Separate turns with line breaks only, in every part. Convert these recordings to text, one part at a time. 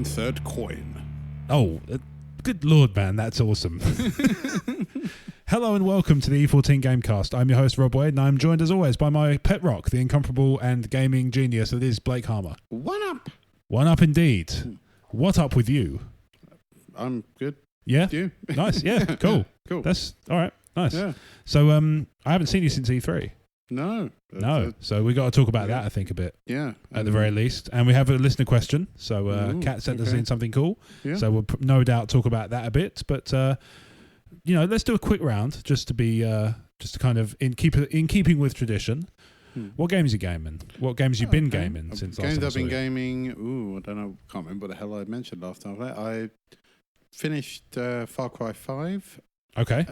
insert coin.
Oh, good lord, man, that's awesome. Hello and welcome to the E14 Gamecast. I'm your host, Rob Wade, and I'm joined as always by my pet rock, the incomparable and gaming genius that is Blake Harmer.
One up.
One up indeed. What up with you?
I'm good.
Yeah?
You?
Nice, yeah, cool.
Cool.
That's, all right, nice.
Yeah.
So, I haven't seen you since E3.
No.
So we got to talk about that, I think, a bit.
Yeah.
At the very least. And we have a listener question. So Kat sent us in something cool.
Yeah.
So we'll no doubt talk about that a bit. But, let's do a quick round just to be, just to kind of, in keeping with tradition. What games are you gaming? What games have you been gaming since last time?
Games I've been gaming, I don't know, can't remember what the hell I mentioned last time. I finished Far Cry 5.
Okay.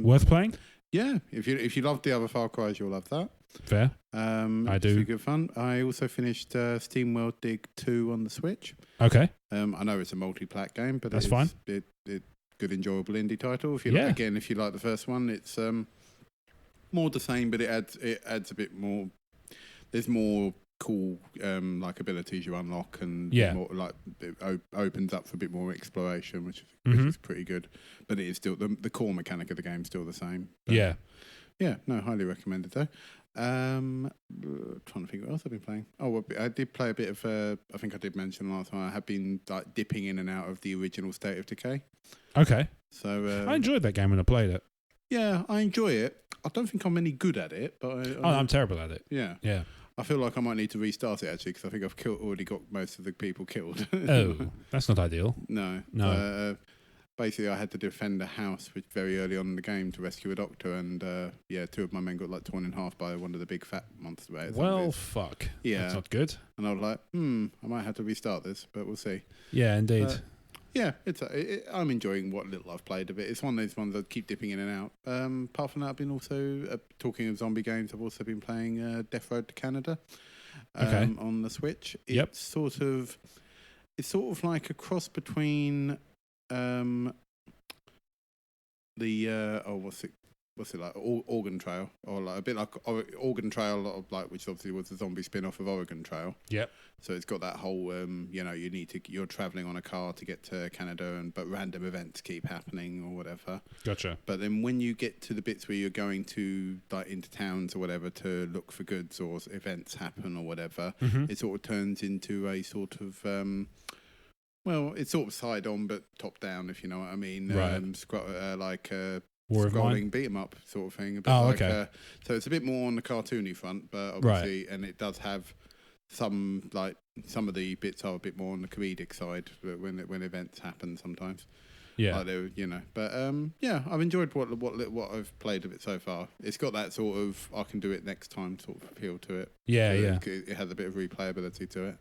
Worth playing?
Yeah, if you love the other Far Cries, you'll love that.
Fair. I do.
It's good fun. I also finished SteamWorld Dig 2 on the Switch.
Okay.
I know it's a multi-plat game, but
that's fine.
It good, enjoyable indie title. If you if you like the first one, it's more the same, but it adds a bit more. There's more cool abilities you unlock, and more, it opens up for a bit more exploration, which is pretty good. But it is still the core mechanic of the game is still the same. But no, highly recommended though. Trying to think what else I've been playing. I did play a bit of I think I did mention last time I have been dipping in and out of the original State of Decay.
Okay.
So
I enjoyed that game when I played it.
Yeah, I enjoy it. I don't think I'm any good at it, but
I'm terrible at it.
Yeah. I feel like I might need to restart it actually, because I think I've already got most of the people killed.
Oh, that's not ideal.
No. Basically, I had to defend a house very early on in the game to rescue a doctor, and two of my men got torn in half by one of the big fat monster bears.
Well, fuck.
Yeah,
that's not good.
And I was like, I might have to restart this, but we'll see.
Yeah, indeed.
I'm enjoying what little I've played of it. It's one of those ones I keep dipping in and out. Apart from that, I've been also talking of zombie games. I've also been playing Death Road to Canada on the Switch. It's sort of like a cross between what's it like? Organ Trail, or a bit like Organ Trail, which obviously was the zombie spin-off of Oregon Trail.
Yep.
So it's got that whole, you're traveling on a car to get to Canada, but random events keep happening or whatever.
Gotcha.
But then when you get to the bits where you're going to into towns or whatever to look for goods or events happen or whatever, it sort of turns into a sort of it's sort of side on but top down, if you know what I mean.
Right.
Scrolling beat 'em up sort of thing.
Okay.
So it's a bit more on the cartoony front, but obviously, and it does have some of the bits are a bit more on the comedic side when events happen sometimes. Yeah. I've enjoyed what I've played of it so far. It's got that sort of I can do it next time sort of appeal to it.
Yeah,
It has a bit of replayability to it.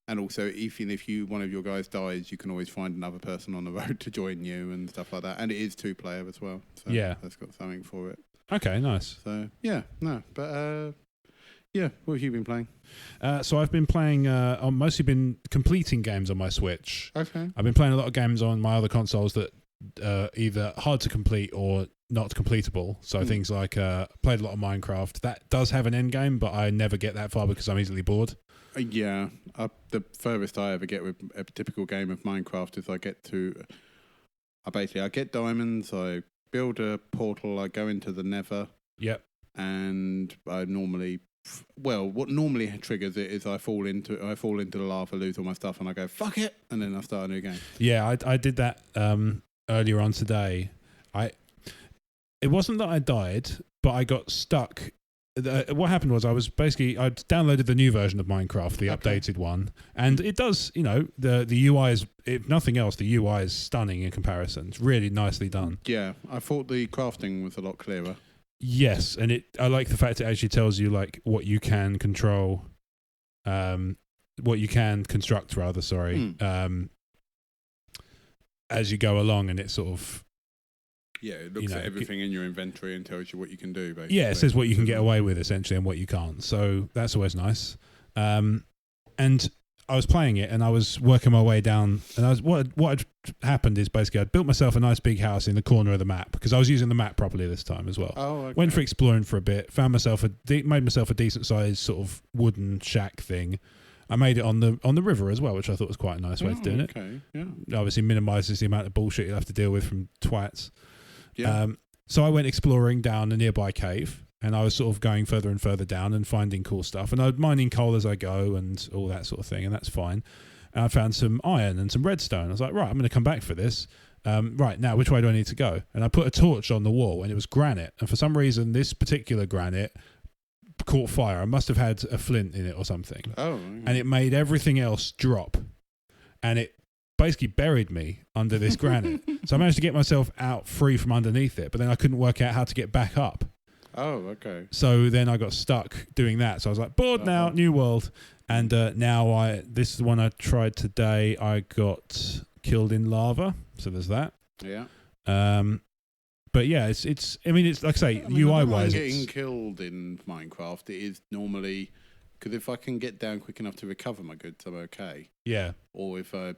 And also, even if one of your guys dies, you can always find another person on the road to join you and stuff like that. And it is 2-player as well. So that's got something for it.
Okay, nice.
So, what have you been playing?
So I've been playing, I've mostly been completing games on my Switch.
Okay.
I've been playing a lot of games on my other consoles that either hard to complete or not completable. So things like, played a lot of Minecraft. That does have an end game, but I never get that far because I'm easily bored.
Yeah, the furthest I ever get with a typical game of Minecraft is I get diamonds, I build a portal, I go into the Nether.
Yep.
And I normally, what normally triggers it is I fall into the lava, lose all my stuff, and I go fuck it, and then I start a new game. Yeah,
I did that earlier on today. It wasn't that I died, but I got stuck. What happened was I'd downloaded the new version of Minecraft, the updated one, and it does, the UI is, if nothing else, the UI is stunning in comparison. It's really nicely done.
Yeah, I thought the crafting was a lot clearer.
Yes, and I like the fact it actually tells you what you can control, what you can construct rather, as you go along, and it sort of...
Yeah, it looks at everything in your inventory and tells you what you can do, basically.
Yeah, it says what you can get away with, essentially, and what you can't. So that's always nice. And I was playing it, and I was working my way down, and what had happened is basically I'd built myself a nice big house in the corner of the map, because I was using the map properly this time as well.
Oh, okay.
Went for exploring for a bit, found myself made myself a decent-sized sort of wooden shack thing. I made it on the river as well, which I thought was quite a nice way of doing it.
Yeah.
Obviously minimises the amount of bullshit you'll have to deal with from twats.
Yeah.
So I went exploring down a nearby cave, and I was sort of going further and further down and finding cool stuff. And I was mining coal as I go and all that sort of thing, and that's fine. And I found some iron and some redstone. I was like, right, I'm going to come back for this. Right, now, which way do I need to go? And I put a torch on the wall, and it was granite. And for some reason, this particular granite caught fire. I must have had a flint in it or something.
Oh.
And it made everything else drop. And it basically buried me under this granite. So I managed to get myself out free from underneath it, but then I couldn't work out how to get back up.
Oh, okay.
So then I got stuck doing that. So I was like, bored now, new world. And now this is the one I tried today. I got killed in lava. So there's that.
Yeah.
But yeah, it's. I mean, it's like I say, UI wise,
getting killed in Minecraft, it is normally because if I can get down quick enough to recover my goods, I'm okay.
Yeah.
Or if or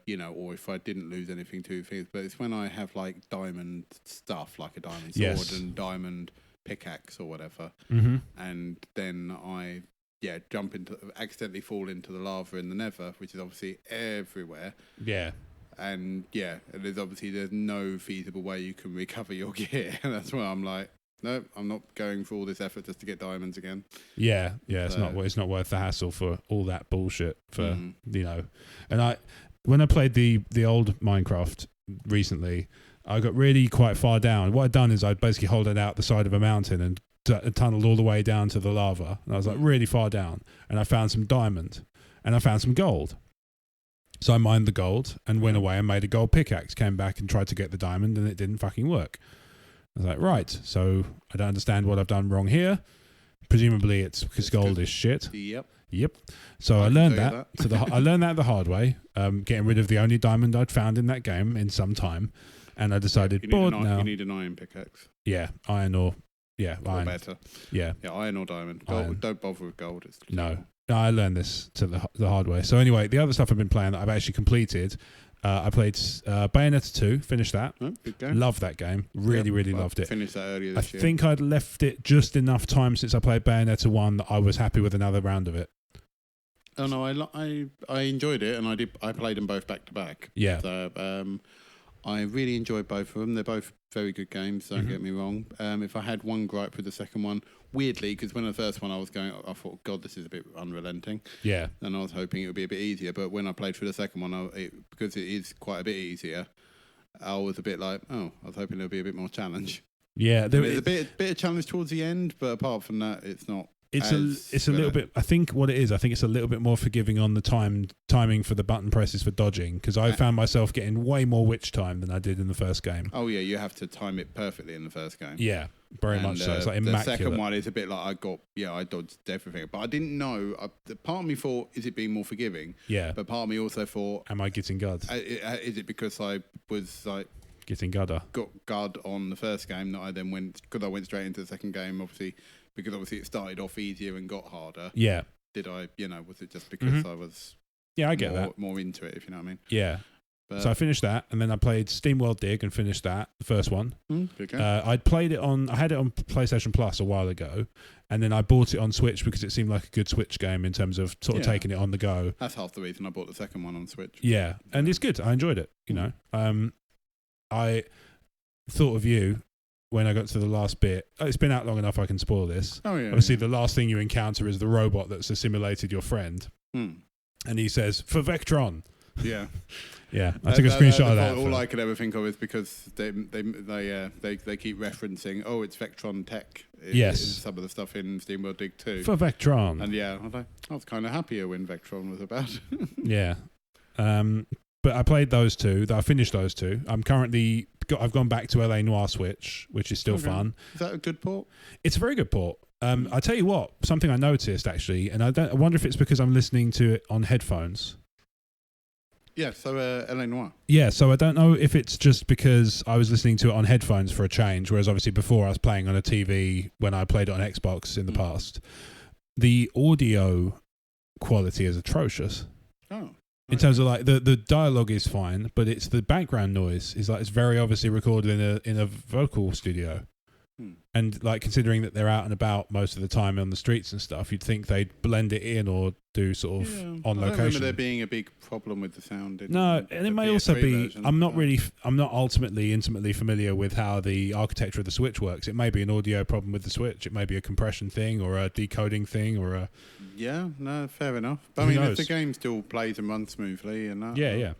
if I didn't lose anything to things, but it's when I have like diamond stuff, like a diamond sword and diamond pickaxe or whatever, and then I accidentally fall into the lava in the Nether, which is obviously everywhere.
Yeah.
And there's no feasible way you can recover your gear. And that's why I'm like, no, I'm not going for all this effort just to get diamonds again.
Yeah, it's not worth the hassle for all that bullshit for And when I played the old Minecraft recently, I got really quite far down. What I'd done is I'd basically hollowed out the side of a mountain and tunneled all the way down to the lava. And I was like really far down, and I found some diamond and I found some gold. So I mined the gold and went away and made a gold pickaxe, came back and tried to get the diamond, and it didn't fucking work. I was like, right, so I don't understand what I've done wrong here. Presumably it's because gold is shit. Yep. So I learned that. I learned that the hard way, getting rid of the only diamond I'd found in that game in some time. And I decided, bored now.
You need an iron pickaxe.
Yeah, iron or iron.
Better.
Yeah,
iron or diamond. Gold, don't bother with gold.
No, I learned this to the hard way. So anyway, the other stuff I've been playing that I've actually completed, I played Bayonetta 2, finished that.
Oh, good game.
Loved that game. Really loved it.
Finished that earlier this year.
I think I'd left it just enough time since I played Bayonetta 1 that I was happy with another round of it.
Oh no, I enjoyed it, and I played them both back to back.
Yeah.
So I really enjoyed both of them. They're both very good games, don't get me wrong. If I had one gripe with the second one, weirdly, because when the first one I thought, God, this is a bit unrelenting.
Yeah.
And I was hoping it would be a bit easier. But when I played through the second one, because it is quite a bit easier, I was a bit like, I was hoping there would be a bit more challenge.
Yeah.
There's a bit of challenge towards the end, but apart from that, it's not.
It's a little bit. I think what it is, I think it's a little bit more forgiving on the timing for the button presses for dodging, because I found myself getting way more witch time than I did in the first game.
Oh yeah, you have to time it perfectly in the first game.
Yeah, very much so. It's like immaculate.
The second one is a bit like I dodged everything, but I didn't know. Part of me thought, is it being more forgiving?
Yeah.
But part of me also thought,
am I getting gud?
Is it because I was like
getting gudder?
Got gud on the first game that I then went straight into the second game, obviously. Because obviously it started off easier and got harder.
Yeah.
Did I, was it just because I was
I get that.
More into it, if you know what I mean?
Yeah. So I finished that, and then I played SteamWorld Dig and finished that, the first one.
Okay.
I had it on PlayStation Plus a while ago, and then I bought it on Switch because it seemed like a good Switch game in terms of sort of taking it on the go.
That's half the reason I bought the second one on Switch.
Yeah, and it's good. I enjoyed it, I thought of you when I got to the last bit. It's been out long enough I can spoil this.
Oh yeah.
Obviously, the last thing you encounter is the robot that's assimilated your friend. And he says, "For Vectron."
Yeah.
Yeah. I took a screenshot of that.
All I could ever think of is because they keep referencing, it's Vectron Tech.
Yes.
Some of the stuff in SteamWorld Dig 2.
For Vectron.
And I was kind of happier when Vectron was about.
Yeah. But I played those two. I finished those two. I've gone back to LA Noire Switch, which is still fun.
Is that a good port?
It's a very good port. I tell you what, something I noticed actually, and I wonder if it's because I'm listening to it on headphones.
Yeah, so LA Noire.
Yeah, so I don't know if it's just because I was listening to it on headphones for a change, whereas obviously before I was playing on a TV when I played it on Xbox in the past. The audio quality is atrocious.
Oh.
In terms of like the dialogue is fine, but it's the background noise is like it's very obviously recorded in a vocal studio. And like considering that they're out and about most of the time on the streets and stuff, you'd think they'd blend it in or do sort of on location.
I don't remember there being a big problem with the sound.
And it may also be.
Version,
I'm not ultimately intimately familiar with how the architecture of the Switch works. It may be an audio problem with the Switch. It may be a compression thing or a decoding thing or a.
Yeah, no, fair enough. But I mean, if the game still plays and runs smoothly, and that,
yeah.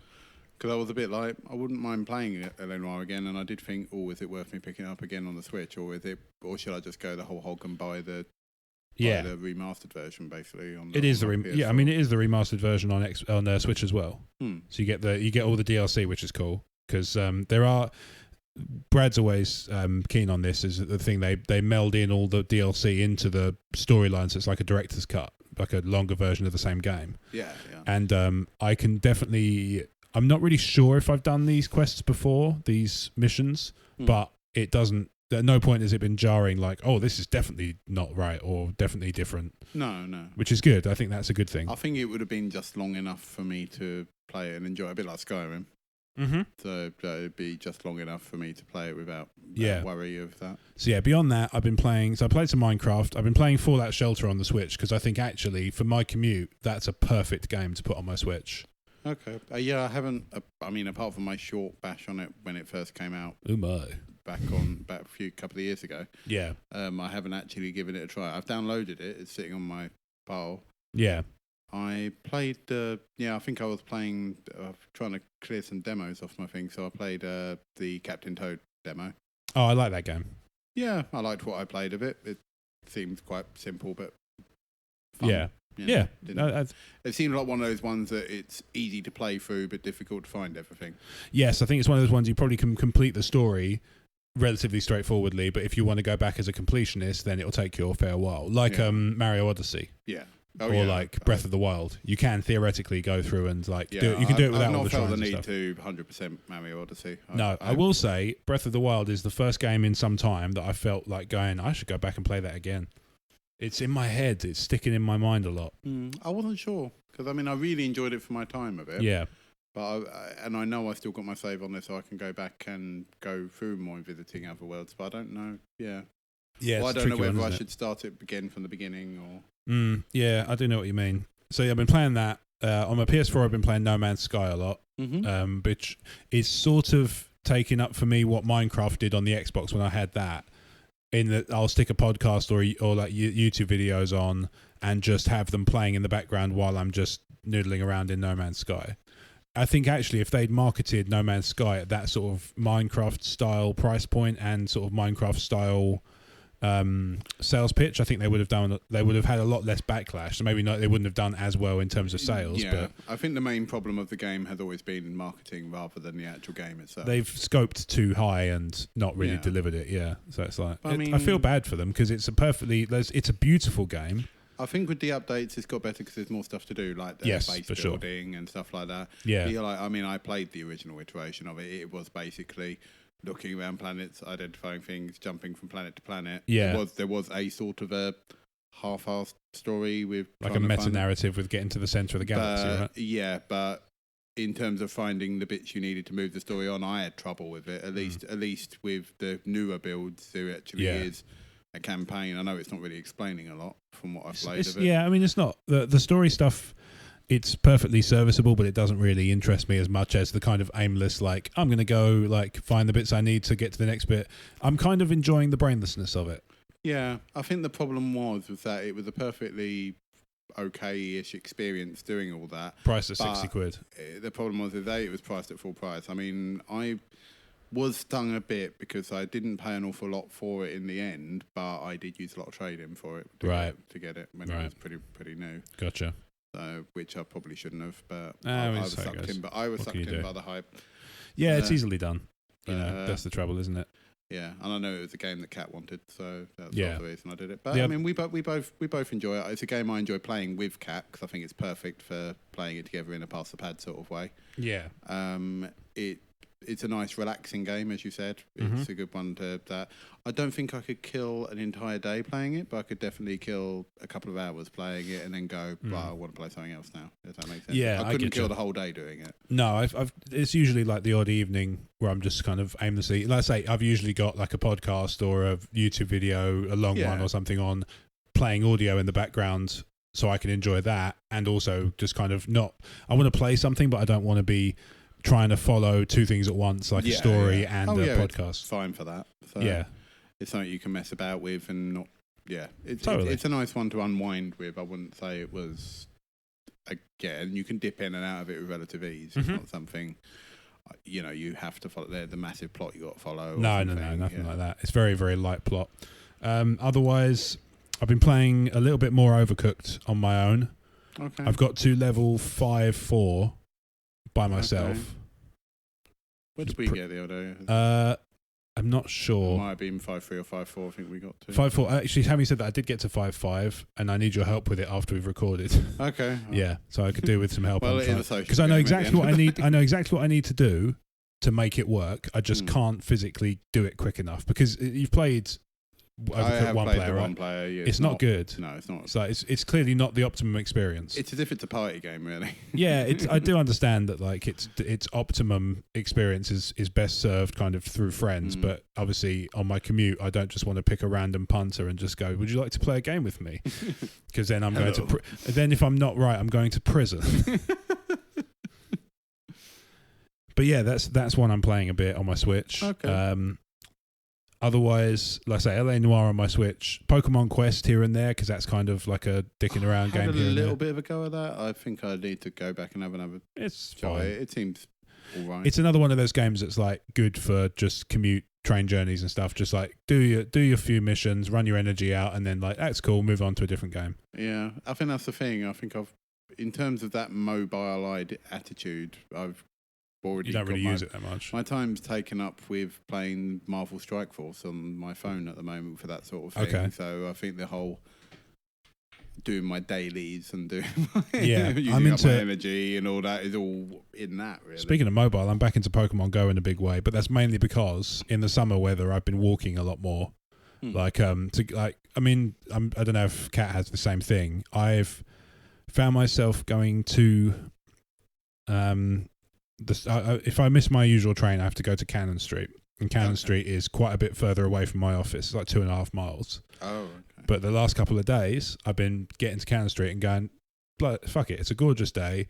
Because I was a bit like, I wouldn't mind playing it a little while again, and I did think, is it worth me picking it up again on the Switch, or should I just go the whole hog and buy the remastered version, basically?
It is the remastered version on Switch as well. So you get all the DLC, which is cool because Brad's always keen on this. Is the thing they meld in all the DLC into the storyline, so it's like a director's cut, like a longer version of the same game.
Yeah.
And I can definitely. I'm not really sure if I've done these quests before, these missions, but it doesn't. At no point has it been jarring, like, oh, this is definitely not right or definitely different.
No.
Which is good. I think that's a good thing.
I think it would have been just long enough for me to play it and enjoy it, a bit like Skyrim. So it'd be just long enough for me to play it without worry of that.
So beyond that, I've been playing. So I played some Minecraft. I've been playing Fallout Shelter on the Switch because I think actually for my commute, that's a perfect game to put on my Switch.
Okay. I haven't. I mean, apart from my short bash on it when it first came out.
Oh my!
Back a couple of years ago.
Yeah.
I haven't actually given it a try. I've downloaded it. It's sitting on my pile.
Yeah.
I played. I think I was playing. Trying to clear some demos off my thing, so I played the Captain Toad demo.
Oh, I like that game.
Yeah, I liked what I played of it. It seemed quite simple, but fun.
Yeah.
It seemed like one of those ones that it's easy to play through but difficult to find everything.
Yes, I think it's one of those ones you probably can complete the story relatively straightforwardly, but if you want to go back as a completionist, then it'll take you a fair while. Like Mario Odyssey.
Yeah.
Breath of the Wild. You can theoretically go through and you can do it without all the shrines.
I've not felt the need to 100% Mario Odyssey.
I will say Breath of the Wild is the first game in some time that I felt like going, I should go back and play that again. It's in my head. It's sticking in my mind a lot.
I wasn't sure because I really enjoyed it for my time of it.
Yeah.
But I know I've still got my save on there, so I can go back and go through more visiting other worlds. But I don't know. Yeah.
Yeah.
Well, I don't know whether I should start it again from the beginning or.
Yeah, I do know what you mean. So I've been playing that on my PS4. I've been playing No Man's Sky a lot, which is sort of taking up for me what Minecraft did on the Xbox when I had that. In that I'll stick a podcast or like YouTube videos on and just have them playing in the background while I'm just noodling around in No Man's Sky. I think actually if they'd marketed No Man's Sky at that sort of Minecraft style price point and sort of Minecraft style sales pitch, I think they would have had a lot less backlash. So maybe they wouldn't have done as well in terms of sales.
Yeah, but I think the main problem of the game has always been marketing rather than the actual game itself.
They've scoped too high and not really delivered it. Yeah, so it's like I feel bad for them because it's a beautiful game.
I think with the updates, it's got better because there's more stuff to do, like the base building and stuff like that.
Yeah,
I played the original iteration of it. It was basically looking around planets, identifying things, jumping from planet to planet.
Yeah.
There was a sort of a half-assed story with
like a meta-narrative with getting to the centre of the galaxy, right?
Yeah, but in terms of finding the bits you needed to move the story on, I had trouble with it. At least with the newer builds, there actually is a campaign. I know it's not really explaining a lot from what I've played of it.
Yeah, it's not the story stuff. It's perfectly serviceable, but it doesn't really interest me as much as the kind of aimless, like, I'm going to go, like, find the bits I need to get to the next bit. I'm kind of enjoying the brainlessness of it.
Yeah, I think the problem was that it was a perfectly okay-ish experience doing all that.
Price of 60 quid.
The problem was that it was priced at full price. I was stung a bit because I didn't pay an awful lot for it in the end, but I did use a lot of trading for it to get it when it was pretty new.
Gotcha.
Which I probably shouldn't have, but
I
was sucked in. But I was sucked in by the hype.
Yeah, it's easily done. That's the trouble, isn't it?
Yeah, and I know it was a game that Kat wanted, so that's the reason I did it. But we both enjoy it. It's a game I enjoy playing with Kat because I think it's perfect for playing it together in a pass the pad sort of way.
Yeah.
it's a nice relaxing game, as you said. It's a good one to that. I don't think I could kill an entire day playing it, but I could definitely kill a couple of hours playing it and then go, I want to play something else now. Does that make sense?
Yeah,
I couldn't kill the whole day doing it.
No, it's usually like the odd evening where I'm just kind of aimlessly. Like I say, I've usually got like a podcast or a YouTube video, a long one or something on, playing audio in the background so I can enjoy that, and also just kind of not. I want to play something, but I don't want to be trying to follow two things at once, like a story and a podcast.
It's fine for that. So it's something you can mess about with and not. Yeah, it's a nice one to unwind with. I wouldn't say it was. Again, you can dip in and out of it with relative ease. It's not something. You have to follow the massive plot you got to follow.
No, nothing like that. It's very, very light plot. Otherwise, I've been playing a little bit more Overcooked on my own. Okay. I've got to level 5-4 by myself. Okay.
Where did we get the other?
I'm not sure.
It might have been 5-3 or 5-4. I think we got to
5-4. Actually, having said that, I did get to 5-5, and I need your help with it after we've recorded.
Okay.
Yeah, so I could do with some help.
Well, it is a social
because I know exactly what I need. I know exactly what I need to do to make it work. I just can't physically do it quick enough because you've played.
I have played the one player. Yeah,
it's not good.
No, it's not.
So it's clearly not the optimum experience.
It's as if it's a party game, really.
Yeah, I do understand that like its optimum experience is best served kind of through friends, but obviously on my commute I don't just want to pick a random punter and just go, "Would you like to play a game with me?" Because then I'm going to then if I'm not right, I'm going to prison. But yeah, that's one I'm playing a bit on my Switch.
Okay.
Otherwise, like I say, LA Noire on my Switch, Pokemon Quest here and there, because that's kind of like a dicking around game.
I had a little bit of a go at that. I think I need to go back and have another try. It seems all right.
It's another one of those games that's like good for just commute train journeys and stuff. Just like do your few missions, run your energy out, and then like that's cool. Move on to a different game.
Yeah, I think that's the thing. I think in terms of that mobile-eyed attitude, you don't really use it that much. My time's taken up with playing Marvel Strike Force on my phone at the moment for that sort of thing. Okay. So I think the whole doing my dailies and doing using up my energy and all that is all in that, really. Speaking
of mobile, I'm back into Pokemon Go in a big way, but that's mainly because in the summer weather I've been walking a lot more. I don't know if Kat has the same thing. I've found myself going to if I miss my usual train, I have to go to Cannon Street. And Cannon Street is quite a bit further away from my office. It's like 2.5 miles.
Oh, okay.
But the last couple of days, I've been getting to Cannon Street and going, fuck it, it's a gorgeous day.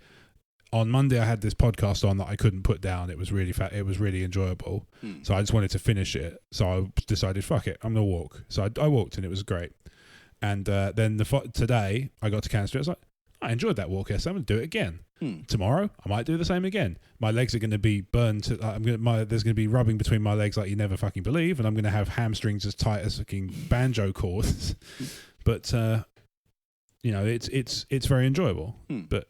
On Monday, I had this podcast on that I couldn't put down. It was really it was really enjoyable. So I just wanted to finish it. So I decided, fuck it, I'm going to walk. So I walked and it was great. And then today, I got to Cannon Street. I was like, I enjoyed that walk yesterday. I'm going to do it again. Tomorrow, I might do the same again. My legs are going to be burned. There's going to be rubbing between my legs like you never fucking believe, and I'm going to have hamstrings as tight as fucking banjo cords. But it's very enjoyable. But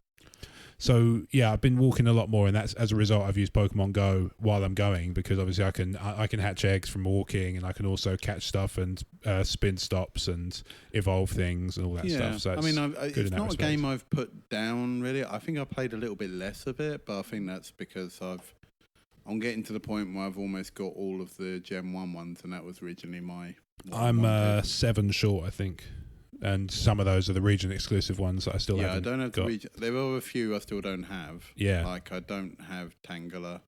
so yeah, I've been walking a lot more, and that's as a result. I've used Pokemon Go while I'm going because obviously I can hatch eggs from walking, and I can also catch stuff and spin stops and evolve things and all that stuff. So it's not a game I've put down really. I think I played a little bit less of it, but I think that's because I'm getting to the point where I've almost got all of the Gen 1 ones, and that was originally my. I'm 7 short, I think. And some of those are the region exclusive ones that I still haven't got. Yeah, I don't have the region. There are a few I still don't have. Yeah. Like I don't have Tangela.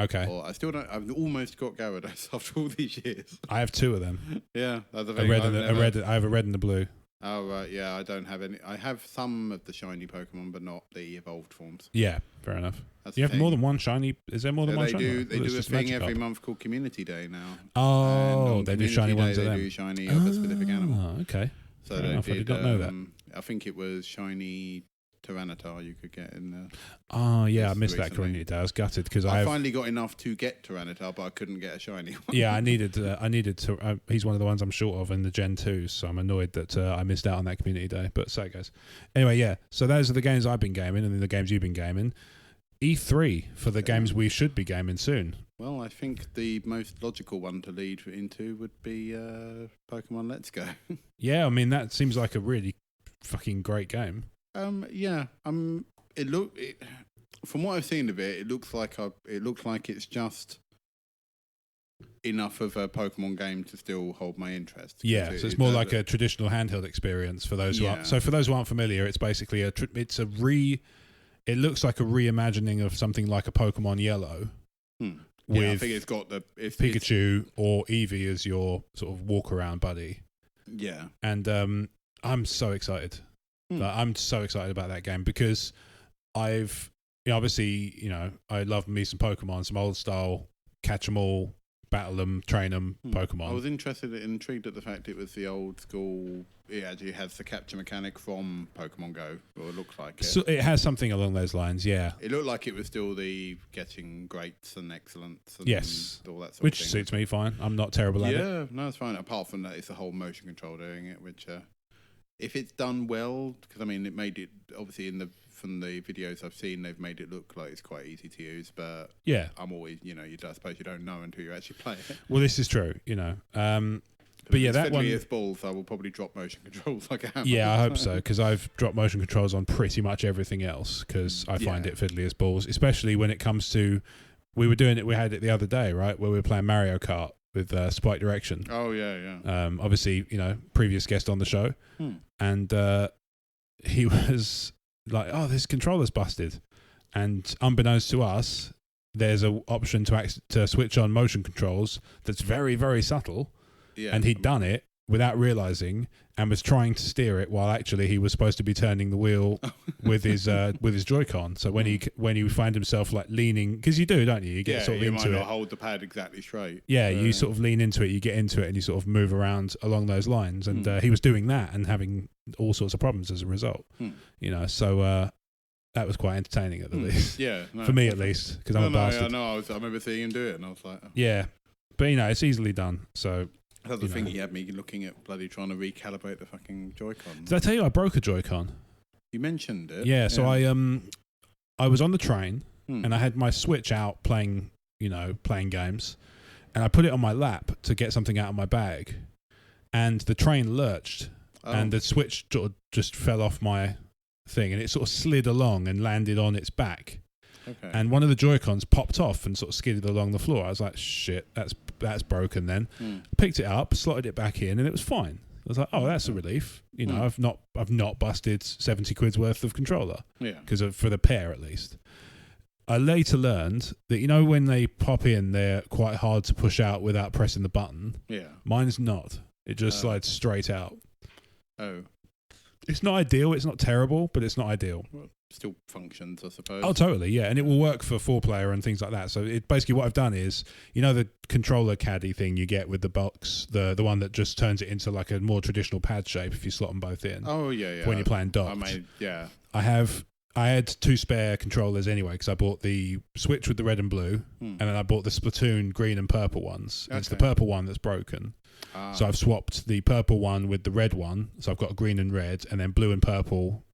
Okay. Or I still don't. I've almost got Gyarados after all these years. I have 2 of them. Yeah, that's the thing. I have a red and a blue. Oh right, yeah. I don't have any. I have some of the shiny Pokemon, but not the evolved forms. Yeah, fair enough. That's you have more than one shiny. Is there more than one shiny? They do a thing every month called Community Day now. Oh, they do shiny ones. They do shiny of a specific animal. Oh, okay. So I did not know that. I think it was shiny Tyranitar you could get in there. Oh, yeah, I missed that Community Day. I was gutted because I finally got enough to get Tyranitar, but I couldn't get a shiny one. Yeah, I needed to. He's one of the ones I'm short of in the Gen 2, so I'm annoyed that I missed out on that Community Day, but so it goes. Anyway, yeah, so those are the games I've been gaming and then the games you've been gaming. E3 for the games we should be gaming soon. Well, I think the most logical one to lead into would be Pokemon Let's Go. Yeah, I mean, that seems like a really fucking great game. Yeah.
from what I've seen of it, it looks like it's just enough of a Pokemon game to still hold my interest.
Yeah, so it's more like a traditional handheld experience for those who aren't. So for those who aren't familiar, it's basically it looks like a reimagining of something like a Pokemon Yellow. With
I think it's got
Pikachu or Eevee as your sort of walk around buddy.
Yeah.
And I'm so excited. I'm so excited about that game because obviously, I love me some Pokemon, some old style, catch 'em all, battle them, train them, Pokemon.
I was intrigued at the fact it was the old school. It actually has the capture mechanic from Pokemon Go, or it looks like it.
So it has something along those lines, yeah.
It looked like it was still the getting greats and excellence and all that sort
which
of thing.
Suits me fine. I'm not terrible at it.
Yeah, no, it's fine. Apart from that, it's the whole motion control doing it, which if it's done well, because I mean, it made it obviously from the videos I've seen, they've made it look like it's quite easy to use. But
yeah,
I'm always, I suppose you don't know until you actually play it.
Well, this is true, But yeah, that one.
If balls, I will probably drop motion controls like a hammer.
Yeah, I hope so, because I've dropped motion controls on pretty much everything else because I find it fiddly as balls, especially when it comes to. We had it the other day, right, where we were playing Mario Kart with Spike Direction.
Oh yeah.
Obviously, previous guest on the show, and he was like, "Oh, this controller's busted," and unbeknownst to us, there's an option to switch on motion controls that's very, very subtle. Yeah. And he'd done it without realizing and was trying to steer it while actually he was supposed to be turning the wheel with his Joy-Con. So when he find himself like leaning, because you do, don't you? You get sort of into it.
You might not hold the pad exactly straight.
Yeah, you sort of lean into it, you get into it, and you sort of move around along those lines. And he was doing that and having all sorts of problems as a result. So that was quite entertaining at the least.
Yeah,
for me at least, because I'm a bastard.
I remember seeing him do it, and I was like,
yeah, but it's easily done. So.
That's the thing, he had me looking at bloody trying to recalibrate the fucking Joy-Con.
Did I tell you I broke a Joy-Con?
You mentioned it.
Yeah, so I was on the train and I had my Switch out playing games, and I put it on my lap to get something out of my bag, and the train lurched and the Switch sort of just fell off my thing, and it sort of slid along and landed on its back. Okay. And one of the Joy-Cons popped off and sort of skidded along the floor. I was like, shit, that's broken then. Picked it up, slotted it back in, and it was fine. I was like, oh, that's a relief. I've not busted 70 quid's worth of controller. Yeah. Because for the pair at least. I later learned that, when they pop in, they're quite hard to push out without pressing the button. Yeah. Mine's not. It just slides straight out. Oh. It's not ideal. It's not terrible, but it's not ideal.
Well, still functions, I suppose.
Oh, totally, yeah. And it will work for 4-player and things like that. So basically what I've done is, the controller caddy thing you get with the box, the one that just turns it into like a more traditional pad shape if you slot them both in.
Oh, yeah.
When you're playing docked. I had 2 spare controllers anyway because I bought the Switch with the red and blue, and then I bought the Splatoon green and purple ones. Okay. It's the purple one that's broken. So I've swapped the purple one with the red one. So I've got green and red, and then blue and purple,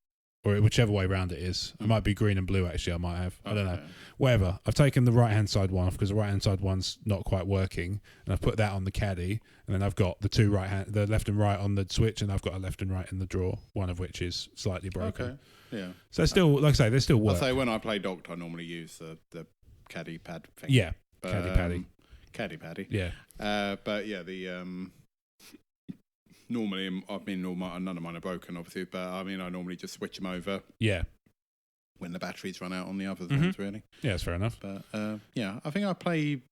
or whichever way around it is. It might be green and blue, actually. I might have. I don't know. Whatever. I've taken the right-hand side one off because the right-hand side one's not quite working, and I've put that on the caddy, and then I've got the left and right on the Switch, and I've got a left and right in the drawer, one of which is slightly broken. Okay. Yeah. So still, like I say, they still work.
I'll say when I play docked, I normally use the caddy pad thing.
Yeah. Caddy paddy. Yeah.
But yeah, normally, none of mine are broken, obviously, but I normally just switch them over. Yeah. When the batteries run out on the other ones, really.
Yeah, that's fair enough.
But I think I play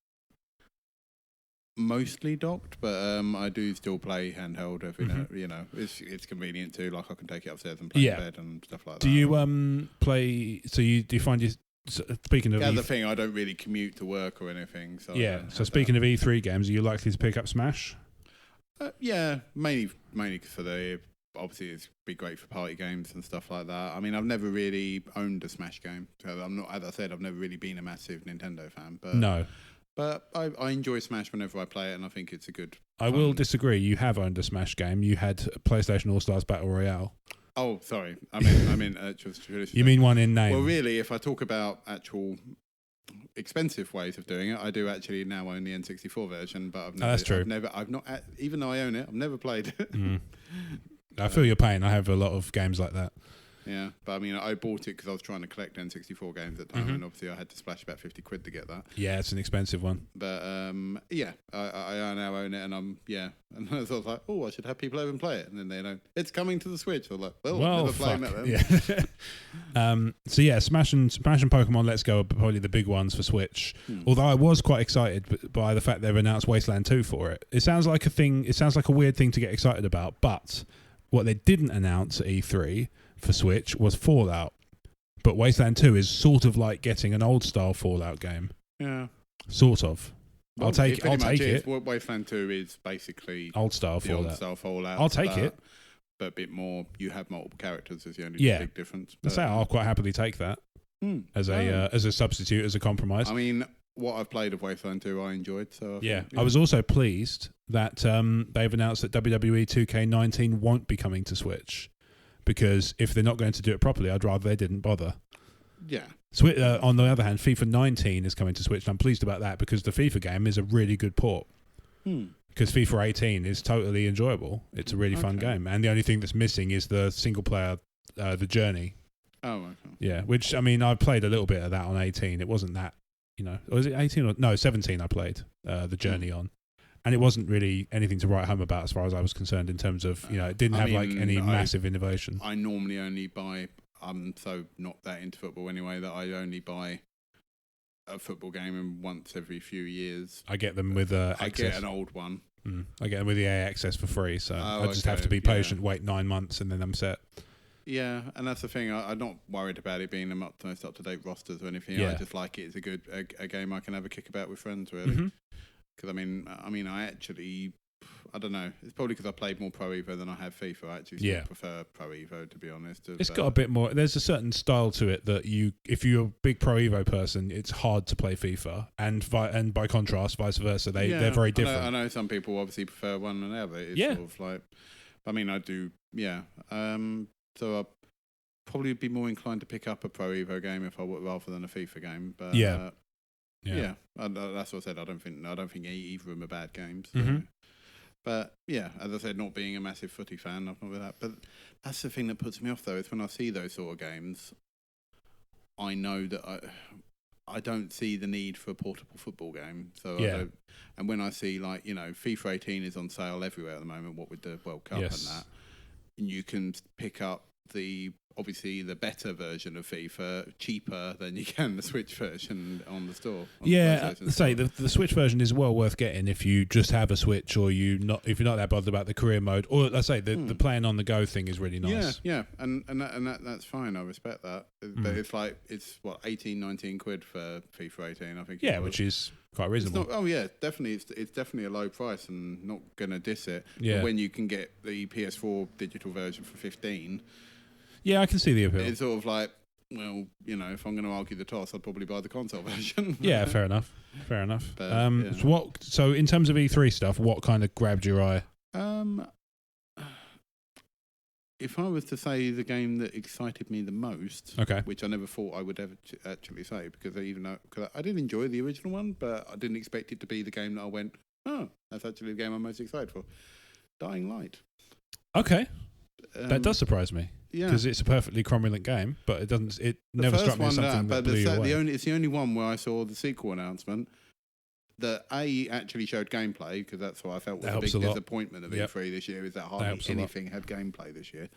mostly docked, but I do still play handheld every now. It's convenient too. Like I can take it upstairs and play in bed and stuff like that.
Do you play? So do you find you? Speaking of
the thing, I don't really commute to work or anything. So
So speaking of E3 games, are you likely to pick up Smash?
Yeah, mainly for the. Obviously, it'd be great for party games and stuff like that. I've never really owned a Smash game. So I'm not, as I said, I've never really been a massive Nintendo fan. But
no.
But I enjoy Smash whenever I play it, and I think it's a good.
I will disagree. You have owned a Smash game. You had PlayStation All Stars Battle Royale.
Oh, sorry. I mean,
you mean one in name?
Well, really, if I talk about actual expensive ways of doing it, I do actually now own the N64 version, but I've never.
That's true.
I've not, even though I own it, I've never played it.
I feel your pain. I have a lot of games like that.
Yeah, but I mean, I bought it because I was trying to collect N64 games at the time, and obviously I had to splash about 50 quid to get that.
Yeah, it's an expensive one.
But yeah, I now own it, and and I was like, oh, I should have people over and play it, and then they know it's coming to the Switch. I was like, well, never playing that then.
Yeah. So yeah, Smash and Pokemon Let's Go are probably the big ones for Switch. Although I was quite excited by the fact they've announced Wasteland 2 for it. It sounds like a weird thing to get excited about, but what they didn't announce at E3 for Switch was Fallout. But Wasteland 2 is sort of like getting an old style Fallout game.
Yeah.
Sort of.
Well,
I'll take it.
Wasteland 2 is basically
old style Fallout.
Old style Fallout.
I'll take it.
But a bit more, you have multiple characters is the only big difference.
But I'll quite happily take that as a substitute, as a compromise.
I mean, what I've played of Wasteland 2 I enjoyed. So
I was also pleased that they've announced that WWE 2K19 won't be coming to Switch, because if they're not going to do it properly, I'd rather they didn't bother.
Yeah.
On the other hand, FIFA 19 is coming to Switch, and I'm pleased about that because the FIFA game is a really good port. Because FIFA 18 is totally enjoyable. It's a really fun game, and the only thing that's missing is the single player, the journey.
Oh, okay.
Yeah, which, I mean, I played a little bit of that on 18. It wasn't that, was it 18 or no, 17 I played the journey on. And it wasn't really anything to write home about as far as I was concerned in terms of, it didn't have any massive innovation.
I normally only buy, I'm so not that into football anyway, that I only buy a football game and once every few years.
I get them with access.
I get an old one.
I get them with EA Access for free, so I just have to be patient, wait 9 months, and then I'm set.
Yeah, and that's the thing. I'm not worried about it being the most up-to-date rosters or anything.
Yeah.
I just like it as a game I can have a kick about with friends, really. Because I actually, I don't know. It's probably because I played more Pro Evo than I have FIFA. I actually still prefer Pro Evo, to be honest.
It's got a bit more. There's a certain style to it that if you're a big Pro Evo person, it's hard to play FIFA, and by contrast, vice versa. They're very different.
I know some people obviously prefer one than the other. It's sort of like, I mean, I do. Yeah. So I'd probably be more inclined to pick up a Pro Evo game if I would, rather than a FIFA game. But that's what I said. I don't think either of them are bad games. So. But yeah, as I said, not being a massive footy fan, I'm not with that. But that's the thing that puts me off, though, is when I see those sort of games, I know that I don't see the need for a portable football game. So I don't, and when I see FIFA 18 is on sale everywhere at the moment, what with the World Cup and that. And you can pick up obviously the better version of FIFA cheaper than you can the Switch version on the store. The Switch version is well worth getting if you just have a Switch, or if you're not that bothered about the career mode, or let's say the playing on the go thing is really nice. Yeah, and that's fine. I respect that. But it's 18, 19 quid for FIFA 18. I think. Yeah,
which is quite reasonable.
Definitely. It's definitely a low price, and not gonna diss it.
Yeah.
But when you can get the PS4 digital version for 15.
Yeah, I can see the appeal.
It's sort of like, well, if I'm going to argue the toss, I'd probably buy the console version.
Yeah, fair enough.
But,
So in terms of E3 stuff, what kind of grabbed your eye?
If I was to say the game that excited me the most, which I never thought I would ever actually say, because I did enjoy the original one, but I didn't expect it to be the game that I went, oh, that's actually the game I'm most excited for. Dying Light.
Okay. That does surprise me. Yeah, because it's a perfectly cromulent game, but it never struck me as something that blew you away.
It's the only one where I saw the sequel announcement that actually showed gameplay, because that's what I felt was a big disappointment of E3 this year, is that hardly anything had gameplay this year.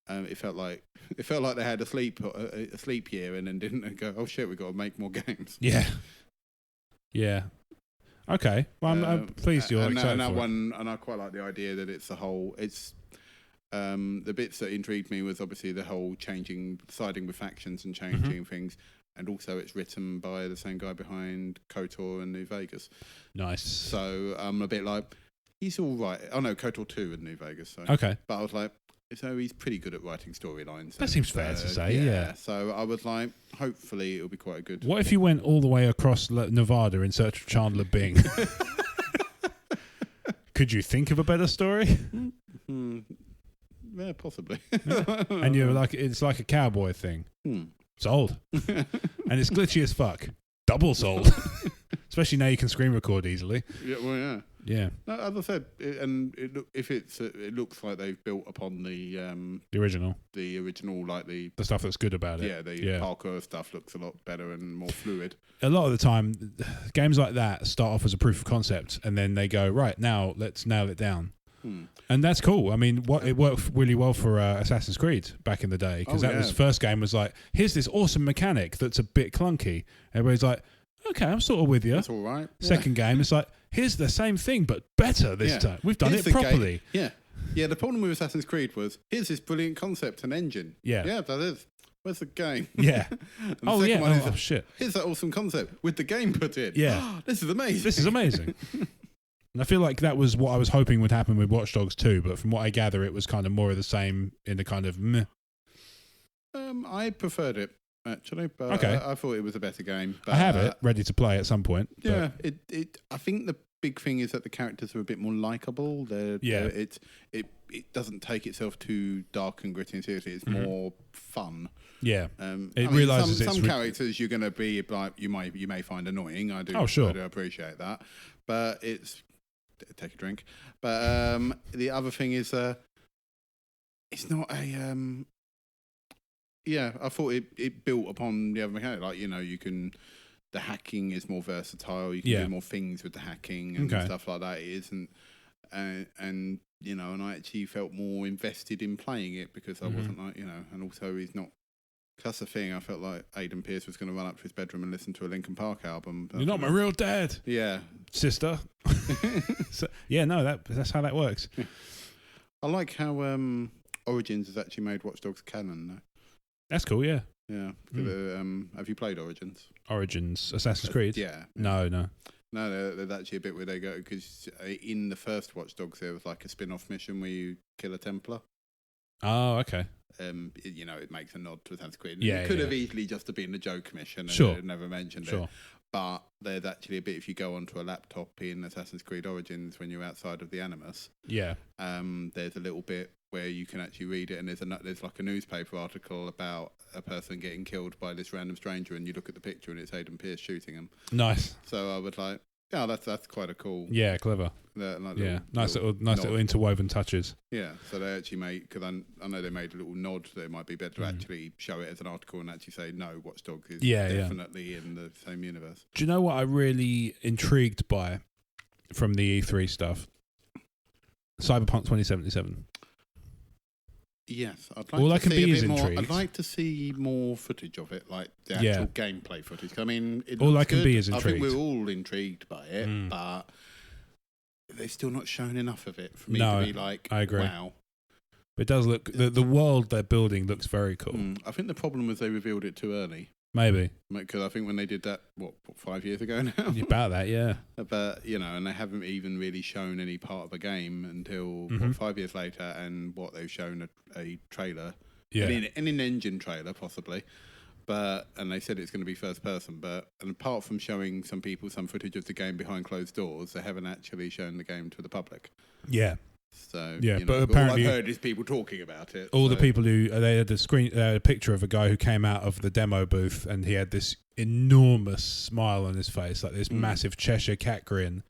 It felt like they had a sleep year and then didn't go, oh shit, we've got to make more games.
Yeah. Okay, well, I'm pleased you're excited
and that
for
one, and I quite like the idea that it's the bits that intrigued me was obviously the whole siding with factions and changing things, and also it's written by the same guy behind KOTOR and New Vegas.
Nice.
So I'm a bit like, he's all right. Oh no, KOTOR 2 and New Vegas. So.
Okay.
But I was like, so he's pretty good at writing storylines.
That seems fair to say, yeah.
So I was like, hopefully it'll be quite a good...
What if you went all the way across Nevada in search of Chandler Bing? Could you think of a better story?
Yeah, possibly.
And you're like, it's like a cowboy thing. Sold. And it's glitchy as fuck. Double sold. Especially now you can screen record easily.
Yeah, well, yeah.
Yeah.
No, as I said, it looks like they've built upon the
original,
like the
stuff that's good about it.
Yeah, the parkour stuff looks a lot better and more fluid.
A lot of the time, games like that start off as a proof of concept, and then they go, right, now let's nail it down. And that's cool. I mean, it worked really well for Assassin's Creed back in the day, because was first game was like, here's this awesome mechanic that's a bit clunky. Everybody's like, okay, I'm sort of with you.
That's all right.
Second game, it's like, here's the same thing but better this time. We've done it properly.
Yeah. The problem with Assassin's Creed was, here's this brilliant concept and engine. Yeah, that is. Where's the game?
Yeah.
And
shit.
Here's that awesome concept with the game put in.
Yeah.
This is amazing.
This is amazing. And I feel like that was what I was hoping would happen with Watch Dogs 2, but from what I gather, it was kind of more of the same in the kind of meh.
I preferred it, actually, but
okay.
I thought it was a better game. But,
I have it ready to play at some point.
Yeah, I think the big thing is that the characters are a bit more likable. It doesn't take itself too dark and gritty and seriously. It's more fun.
Yeah, it realizes
some characters you're going to be like you may find annoying. I do.
Oh, sure.
I do appreciate that, but it's take a drink. But the other thing is, it's not a. I thought it built upon the other mechanic. Like, the hacking is more versatile. You can do more things with the hacking and stuff like that. It isn't, and I actually felt more invested in playing it because I wasn't like, and also he's not. That's the thing. I felt like Aidan Pierce was going to run up to his bedroom and listen to a Linkin Park album.
You're not my real dad.
Yeah,
sister. That's how that works.
I like how Origins has actually made Watch Dogs canon though.
That's cool. Yeah.
Yeah. Have you played Origins?
Assassin's Creed.
Yeah.
No.
No, there's actually a bit where they go, because in the first Watch Dogs there was like a spin-off mission where you kill a Templar.
Oh, okay.
It makes a nod to Assassin's Creed.
Yeah,
it could have easily just been a joke mission and never mentioned it. But there's actually a bit, if you go onto a laptop in Assassin's Creed Origins when you're outside of the Animus, there's a little bit where you can actually read it, and there's like a newspaper article about a person getting killed by this random stranger, and you look at the picture and it's Aidan Pierce shooting him.
Nice.
So I would like, that's quite a cool.
Yeah, clever. Nice little interwoven touches.
Yeah, so they actually made, because I know they made a little nod that it might be better to actually show it as an article and actually say, no, Watch Dogs is definitely in the same universe.
Do you know what I'm really intrigued by from the E3 stuff? Cyberpunk 2077.
Yes, I'd like to see more footage of it, like the actual gameplay footage. I mean,
all I can be is intrigued.
I think we're all intrigued by it, but they've still not shown enough of it for me to be like,
I agree.
Wow.
But it does look, the world they're building looks very cool.
I think the problem was they revealed it too early.
Maybe.
Because I think when they did that, 5 years ago now?
About that, yeah.
But, and they haven't even really shown any part of a game until 5 years later, and they've shown a trailer. Yeah. An engine trailer, possibly. And they said it's going to be first person, and apart from showing some people some footage of the game behind closed doors, they haven't actually shown the game to the public.
Yeah.
So,
but apparently
all I've heard is people talking about it.
The people who they had a picture of a guy who came out of the demo booth, and he had this enormous smile on his face, like this massive Cheshire cat grin.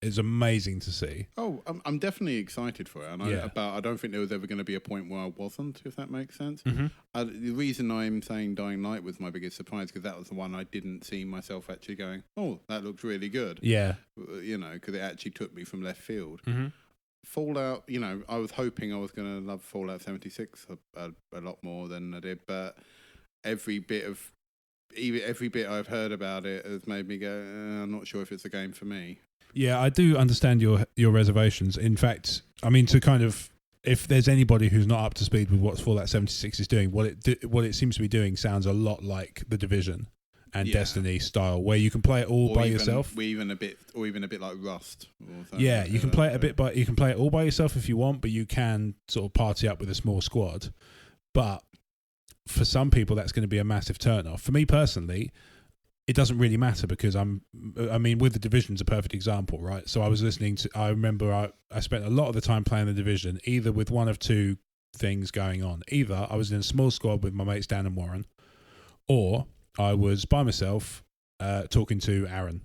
It's amazing to see.
Oh, I'm definitely excited for it, and I don't think there was ever going to be a point where I wasn't, if that makes sense. The reason I'm saying Dying Light was my biggest surprise, because that was the one I didn't see myself actually going, oh, that looks really good.
Yeah,
because it actually took me from left field. Fallout, I was hoping I was going to love Fallout 76 a lot more than I did, but every bit I've heard about it has made me go, I'm not sure if it's a game for me. Yeah,
I do understand your reservations. In fact, I mean, to kind of, if there's anybody who's not up to speed with what Fallout 76 is doing, what it seems to be doing sounds a lot like The Division and Destiny style, where you can play it all by yourself.
Or even a bit like Rust.
Yeah, you can play it you can play it all by yourself if you want, but you can sort of party up with a small squad. But for some people, that's going to be a massive turn off. For me personally, it doesn't really matter, because with The Division's a perfect example, right? So I remember I spent a lot of the time playing The Division, either with one of two things going on. Either I was in a small squad with my mates Dan and Warren, or I was by myself talking to Aaron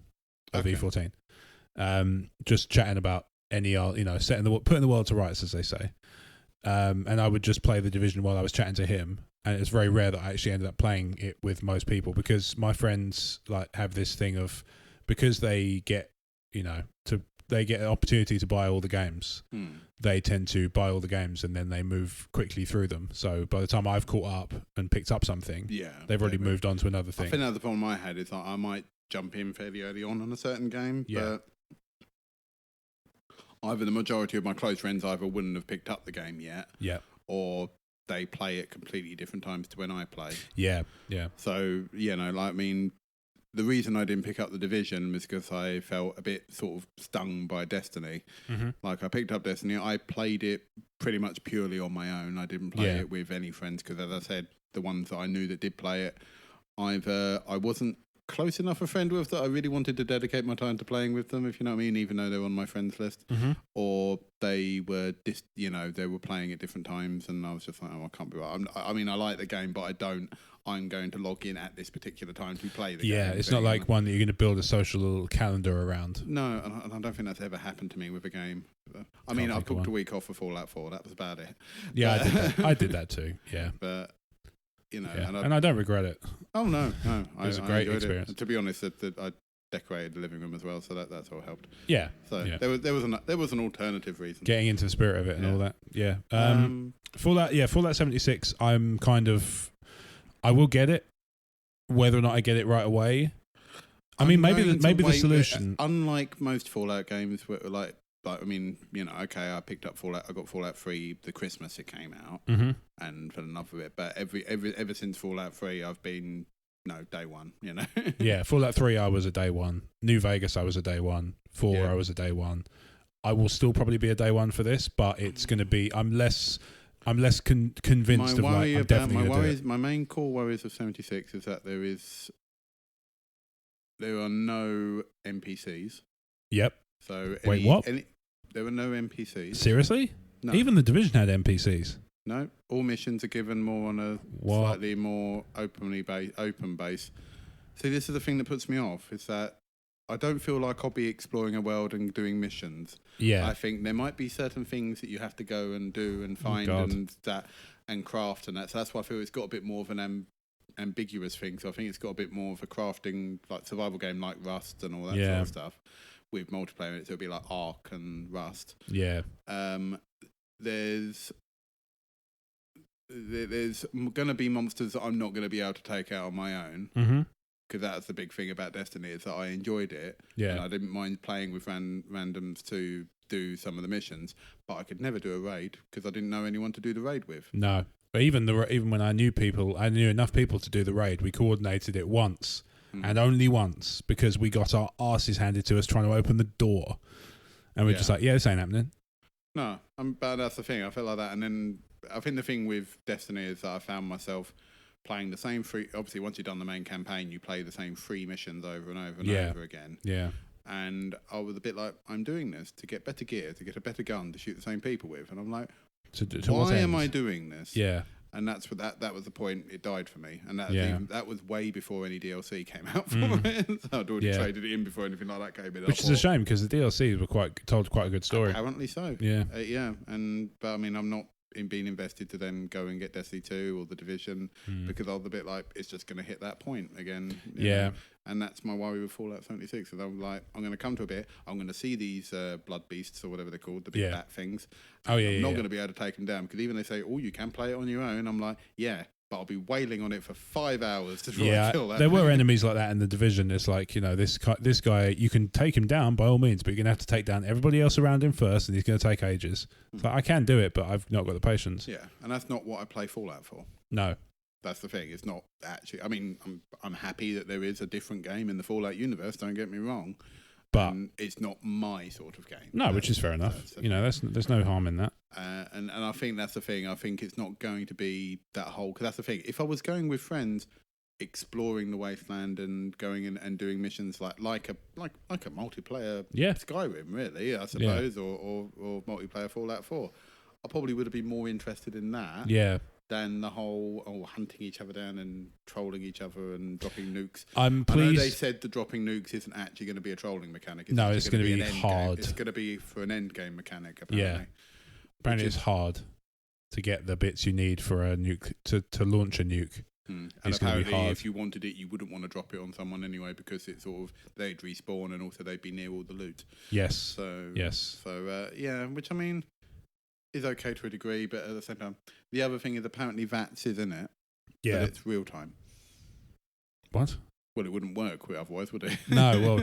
of E14. just chatting about putting the world to rights, as they say. And I would just play the Division while I was chatting to him. And it's very rare that I actually ended up playing it with most people, because my friends like have this thing of, because they get they get an opportunity to buy all the games. They tend to buy all the games and then they move quickly through them. So by the time I've caught up and picked up something, they've already moved on to another thing.
I think another problem I had is that I might jump in fairly early on a certain game, but either the majority of my close friends either wouldn't have picked up the game yet, or they play at completely different times to when I play. So, the reason I didn't pick up the Division was because I felt a bit sort of stung by Destiny. Like, I picked up Destiny, I played it pretty much purely on my own. I didn't play it with any friends, because, as I said, the ones that I knew that did play it, either I wasn't close enough a friend with that I really wanted to dedicate my time to playing with them, if you know what I mean, even though they were on my friends list, or they were they were playing at different times, and I was just like, I can't be right. I like the game, but I'm going to log in at this particular time to play the game. Yeah,
it's not like one that you're going to build a social calendar around.
No, and I don't think that's ever happened to me with a game. I booked a week off for Fallout 4. That was about it.
Yeah, I did that too. Yeah,
but
and I don't regret it.
Oh no,
it was a great experience.
To be honest, I decorated the living room as well, so that's all helped.
Yeah.
So there was an alternative reason.
Getting into the spirit of it and all that. Yeah. Fallout 76. I will get it, whether or not I get it right away. I mean, maybe the solution.
Unlike most Fallout games, where I picked up Fallout. I got Fallout 3 the Christmas it came out, and fell in love with it. But ever since Fallout 3, I've been day one.
Yeah, Fallout 3, I was a day one. New Vegas, I was a day one. 4, I was a day one. I will still probably be a day one for this, but it's going to be. I'm less convinced of I'm definitely going to do it.
My main core worries of 76 is that there are no NPCs.
Yep.
So
what?
There were no NPCs.
Seriously?
No.
Even the Division had NPCs.
No, all missions are given more on a slightly more open base. See, this is the thing that puts me off, is that I don't feel like I'll be exploring a world and doing missions.
Yeah.
I think there might be certain things that you have to go and do and find and craft and that. So that's why I feel it's got a bit more of an ambiguous thing. So I think it's got a bit more of a crafting, like survival game like Rust and all that sort of stuff. With multiplayer, it'll be like Ark and Rust.
Yeah.
There's going to be monsters that I'm not going to be able to take out on my own. Because that's the big thing about Destiny, is that I enjoyed it. Yeah. And I didn't mind playing with randoms to do some of the missions, but I could never do a raid because I didn't know anyone to do the raid with.
No. But even when I knew enough people to do the raid, we coordinated it once. And only once, because we got our asses handed to us trying to open the door. And we're just like, this ain't happening.
No, but that's the thing. I felt like that. And then I think the thing with Destiny is that I found myself playing the same three. Obviously, once you've done the main campaign, you play the same 3 missions over and over and over again. Yeah. And I was a bit like, I'm doing this to get better gear, to get a better gun, to shoot the same people with. And I'm like, why am I doing this? Yeah. And that's what that was the point. It died for me, and that was way before any DLC came out for it. So I'd already traded it in before anything like that came in.
Which is a shame, because the DLCs were told quite a good story.
Apparently so. Yeah, but I mean, I'm not being invested to then go and get Destiny 2 or the Division because I was a bit like, it's just going to hit that point again. You know? And that's my worry with Fallout 76. So I'm like, I'm going to come to a bit. I'm going to see these blood beasts or whatever they're called, the big bat things. I'm not going to be able to take them down, because even they say, you can play it on your own. I'm like, but I'll be wailing on it for 5 hours to try and kill that.
There were enemies like that in the Division. It's like, this guy, you can take him down by all means, but you're going to have to take down everybody else around him first, and he's going to take ages. So I can do it, but I've not got the patience.
Yeah, and that's not what I play Fallout for.
No.
That's the thing. It's not actually. I mean, I'm happy that there is a different game in the Fallout universe. Don't get me wrong, but it's not my sort of game.
No, which is fair enough. There's no harm in that.
And I think that's the thing. I think it's not going to be that whole. Because that's the thing. If I was going with friends, exploring the wasteland and going in and doing missions like a multiplayer Skyrim, really, I suppose, or multiplayer Fallout 4. I probably would have been more interested in that than the whole hunting each other down and trolling each other and dropping nukes.
I'm
pleased. I know
pleased.
they said the dropping nukes isn't actually going to be a trolling mechanic.
No, it's going to be hard.
It's going to be for an end game mechanic, apparently.
Yeah. Apparently it's hard to get the bits you need for a nuke, to launch a nuke.
And apparently if you wanted it, you wouldn't want to drop it on someone anyway because it's sort of, they'd respawn and also they'd be near all the loot.
Yes.
So,
yeah,
which I mean is okay to a degree, but at the same time, the other thing is apparently VATS is in it.
Yeah.
But it's real time.
What?
Well, it wouldn't work otherwise, would it?
No, well,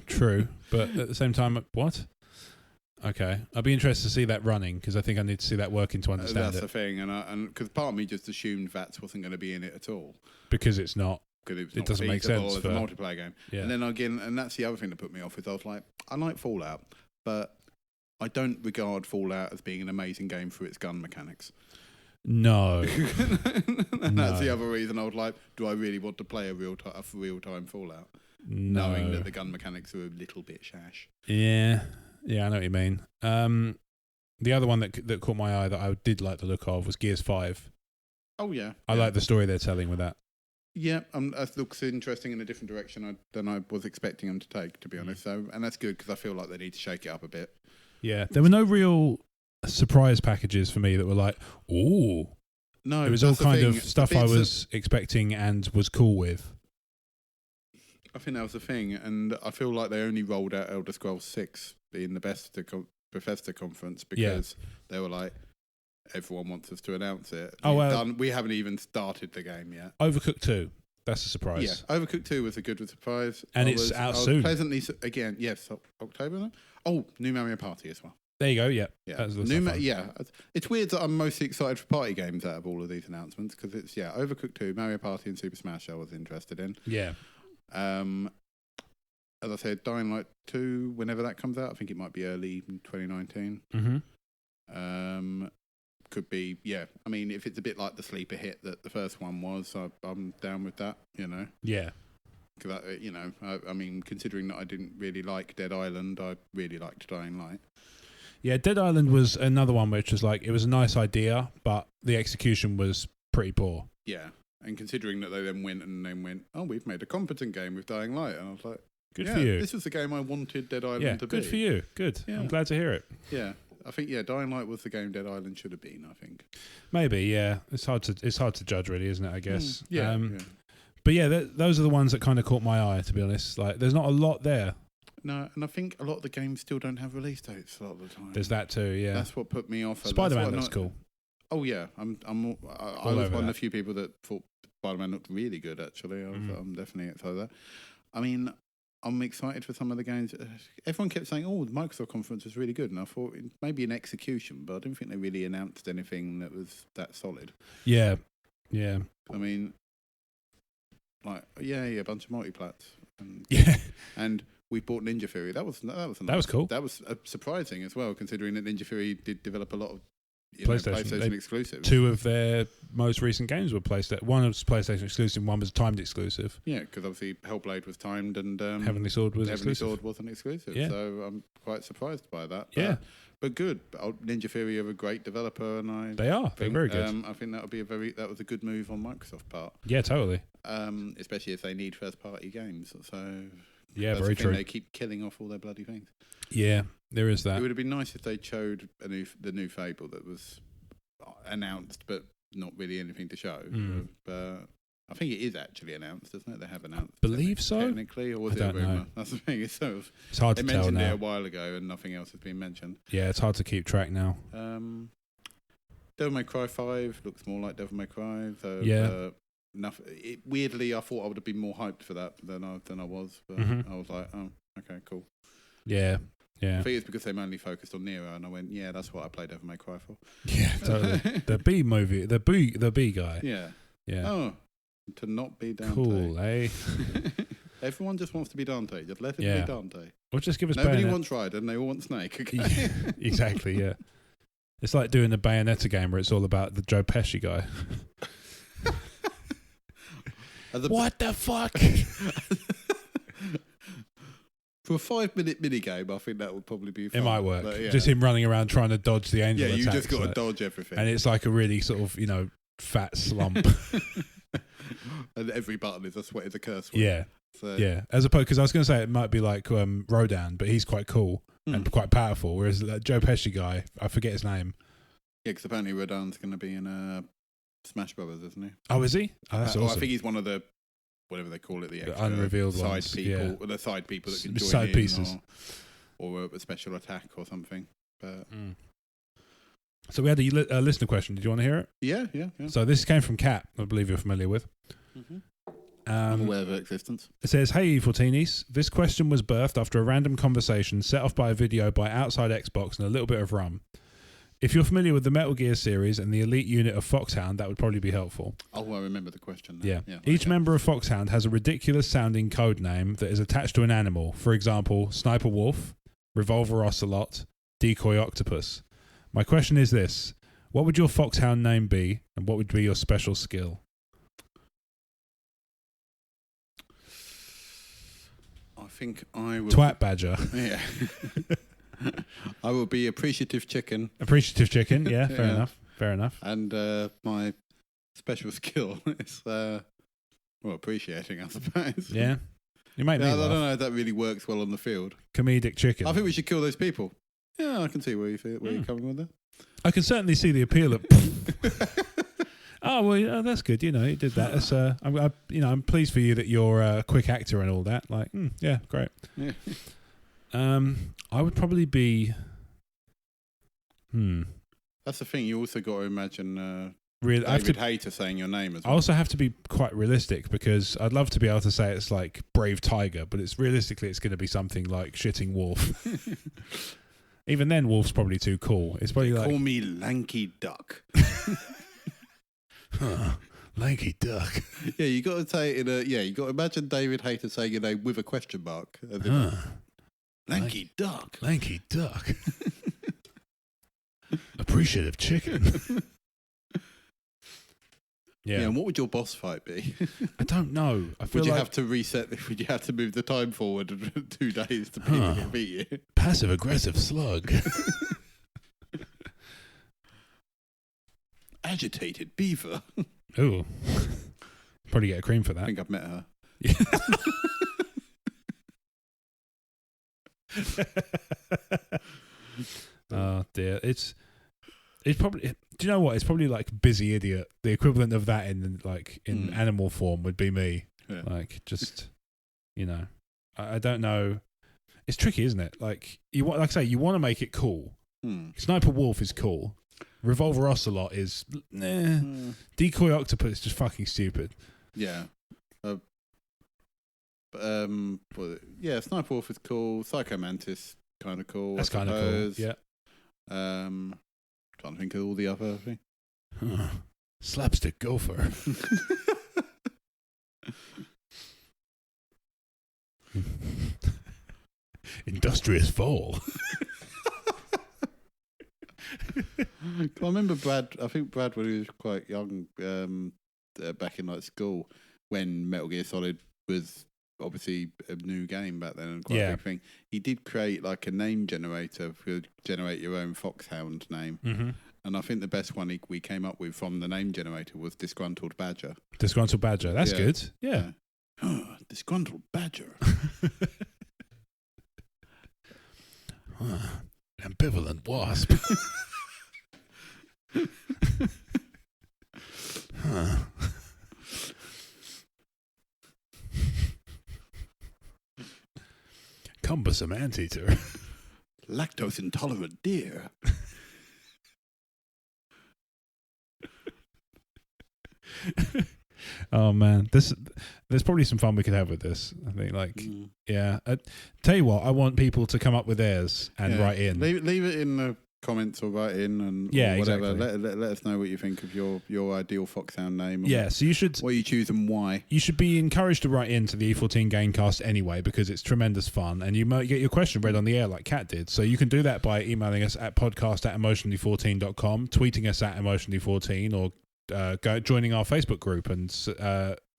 true. But at the same time, what? Okay, I'd be interested to see that running because I think I need to see that working to understand
That's
it.
the thing, and because part of me just assumed VATS wasn't going to be in it at all
because it's not.
Because
it doesn't make sense
as a multiplayer game.
Yeah.
And then again, and that's the other thing that put me off is I was like, I like Fallout, but I don't regard Fallout as being an amazing game for its gun mechanics.
No.
And that's the other reason I was like, do I really want to play a real-time Fallout?
No.
Knowing that the gun mechanics are a little bit shash.
Yeah, I know what you mean. The other one that caught my eye that I did like the look of was Gears 5.
Oh, yeah.
I like the story they're telling with that.
Yeah, it looks interesting in a different direction than I was expecting them to take, to be honest. So, and that's good because I feel like they need to shake it up a bit.
Yeah, there were no real surprise packages for me that were like, ooh.
No,
it was all kind of stuff I was expecting and was cool with.
I think that was the thing, and I feel like they only rolled out Elder Scrolls 6 in the Bethesda conference because they were like, everyone wants us to announce it. We haven't even started the game yet.
Overcooked 2, that's a surprise.
Yeah, Overcooked 2 was a good surprise.
And it's out soon.
Pleasantly, again, yes, October. Oh, new Mario Party as well.
There you go. Yeah,
It's weird that I'm mostly excited for party games out of all of these announcements because it's Overcooked 2, Mario Party, and Super Smash. I was interested in.
Yeah.
As I said, Dying Light 2, whenever that comes out, I think it might be early in 2019.
Mm-hmm.
Could be, I mean, if it's a bit like the sleeper hit that the first one was, I'm down with that.
Yeah.
Because I mean, considering that I didn't really like Dead Island, I really liked Dying Light.
Yeah, Dead Island was another one which was like, it was a nice idea, but the execution was pretty poor.
Yeah, and considering that they then went, oh, we've made a competent game with Dying Light, and I was like,
good for you.
This was the game I wanted Dead Island to be.
Good for you. Good. Yeah. I'm glad to hear it.
Yeah, I think Dying Light was the game Dead Island should have been. I think
maybe. Yeah, it's hard to judge, really, isn't it? I guess.
Yeah.
But yeah, those are the ones that kind of caught my eye. To be honest, like there's not a lot there.
No, and I think a lot of the games still don't have release dates a lot of the time.
There's that too, yeah.
That's what put me off.
Spider-Man looks cool.
Oh yeah, I was one of the few people that thought Spider-Man looked really good. Actually, I'm definitely excited for that. I mean, I'm excited for some of the games. Everyone kept saying, "Oh, the Microsoft conference was really good," and I thought maybe an execution, but I didn't think they really announced anything that was that solid.
Yeah.
I mean, like a bunch of multiplats. And we bought Ninja Theory. That was
cool.
That was surprising as well, considering that Ninja Theory did develop a lot of
PlayStation
exclusives.
2 of their most recent games were PlayStation. One was PlayStation exclusive, one was timed exclusive.
Yeah, because obviously Hellblade was timed and
Heavenly Sword was
Heavenly
exclusive.
Sword wasn't exclusive.
Yeah.
So I'm quite surprised by that. But good. Ninja Theory are a great developer, and
they're very good.
I think that was a good move on Microsoft's part.
Yeah, totally.
Especially if they need first party games. So
yeah, very true.
They keep killing off all their bloody things.
Yeah, there is that.
It would have been nice if they showed the new Fable that was announced, but not really anything to show. But I think it is actually announced, isn't it? They have announced.
I believe so.
Technically, or was it a rumor? That's the thing. It's
hard to tell now. They mentioned
it a while ago, and nothing else has been mentioned.
Yeah, it's hard to keep track now.
Devil May Cry 5 looks more like Devil May Cry. So, weirdly, I thought I would have been more hyped for that than I was. But I was like, oh, okay, cool.
Yeah.
I think it's because they mainly focused on Nero, and I went, yeah, that's what I played Devil May Cry for.
Yeah, totally. The B movie, the B guy.
Yeah. Oh, to not be Dante.
Cool, eh?
Everyone just wants to be Dante. Just let it be Dante.
Or just give us
Nobody wants Ryder, and they all want Snake. Okay?
Exactly, yeah. It's like doing the Bayonetta game where it's all about the Joe Pesci guy. What the fuck?
For a 5-minute minigame, I think that would probably be fun.
It might work. Just him running around trying to dodge the angel attacks.
Yeah, you just got to dodge everything.
And it's like a really sort of, fat slump.
And every button is a curse word.
Yeah.
So.
Yeah. As opposed, because I was going to say it might be like Rodan, but he's quite cool and quite powerful. Whereas that Joe Pesci guy, I forget his name.
Yeah, because apparently Rodan's going to be in Smash Brothers, isn't he?
Oh, is he? Oh, that's awesome.
I think he's one of the, whatever they call it, the extra
unrevealed
side
ones.
people, the side people that can join
side
in,
pieces,
or a special attack or something. But
So we had a listener question. Did you want to hear it?
Yeah.
So this came from Kat, I believe you're familiar with.
Mm-hmm. I'm aware of her existence.
It says, "Hey E14ies, this question was birthed after a random conversation set off by a video by Outside Xbox and a little bit of rum. If you're familiar with the Metal Gear series and the elite unit of Foxhound, that would probably be helpful."
Oh, I remember the question now.
Yeah. Each member of Foxhound has a ridiculous sounding code name that is attached to an animal. For example, Sniper Wolf, Revolver Ocelot, Decoy Octopus. My question is this: what would your Foxhound name be, and what would be your special skill?
I think I would...
Twat Badger.
Yeah. I will be Appreciative Chicken.
Appreciative Chicken, yeah, fair enough.
And my special skill is, appreciating, I suppose.
Yeah. You make me laugh.
I don't know if that really works well on the field.
Comedic chicken.
I think we should kill those people. Yeah, I can see where you're coming with that.
I can certainly see the appeal of... Oh, well, yeah, that's good. You know, you did that. It's, I'm pleased for you that you're a quick actor and all that. Like, yeah, great.
Yeah.
I would probably be...
That's the thing. You also got to imagine
David
Hayter saying your name as well.
I also have to be quite realistic, because I'd love to be able to say it's like Brave Tiger, but it's realistically it's going to be something like Shitting Wolf. Even then, Wolf's probably too cool. It's probably like...
Call me Lanky Duck.
Lanky Duck.
Yeah, you got to say it in a... Yeah, you got to imagine David Hayter saying your name with a question mark. Lanky Duck.
Lanky Duck. Appreciative Chicken. Yeah,
and what would your boss fight be?
I don't know.
Would you have to reset? Would you have to move the time forward 2 days to beat you?
Passive aggressive slug.
Agitated beaver.
Ooh, probably get a cream for that.
I think I've met her.
Oh dear, it's probably. Do you know what? It's probably like Busy Idiot. The equivalent of that in animal form would be me.
Yeah.
Like, just, you know, I don't know. It's tricky, isn't it? Like you want to make it cool. Sniper Wolf is cool. Revolver Ocelot is Decoy Octopus is just fucking stupid.
Yeah. Sniper Wolf is cool. Psycho Mantis kind of cool.
That's kind of cool. Yeah.
Trying to think of all the other things.
Slapstick Gopher. Industrious Foal.
I remember Brad. I think Brad, when he was quite young, back in school, when Metal Gear Solid was obviously a new game back then and quite a big thing. He did create like a name generator to generate your own Foxhound name. Mm-hmm. And I think the best one we came up with from the name generator was Disgruntled Badger.
Disgruntled Badger. That's good. Yeah.
Disgruntled Badger.
Ambivalent Wasp. Cumbersome Anteater.
Lactose intolerant deer.
Oh man, there's probably some fun we could have with this. I think, tell you what, I want people to come up with theirs and write in.
Leave it in the comments or write in and or whatever. Exactly. Let us know what you think of your ideal Foxhound name.
So you should
what you choose and why.
You should be encouraged to write into the E14 Gamecast anyway, because it's tremendous fun, and you might get your question read on the air like Kat did. So you can do that by emailing us at podcast@emotionally14.com, tweeting us at emotionally14, or joining our Facebook group and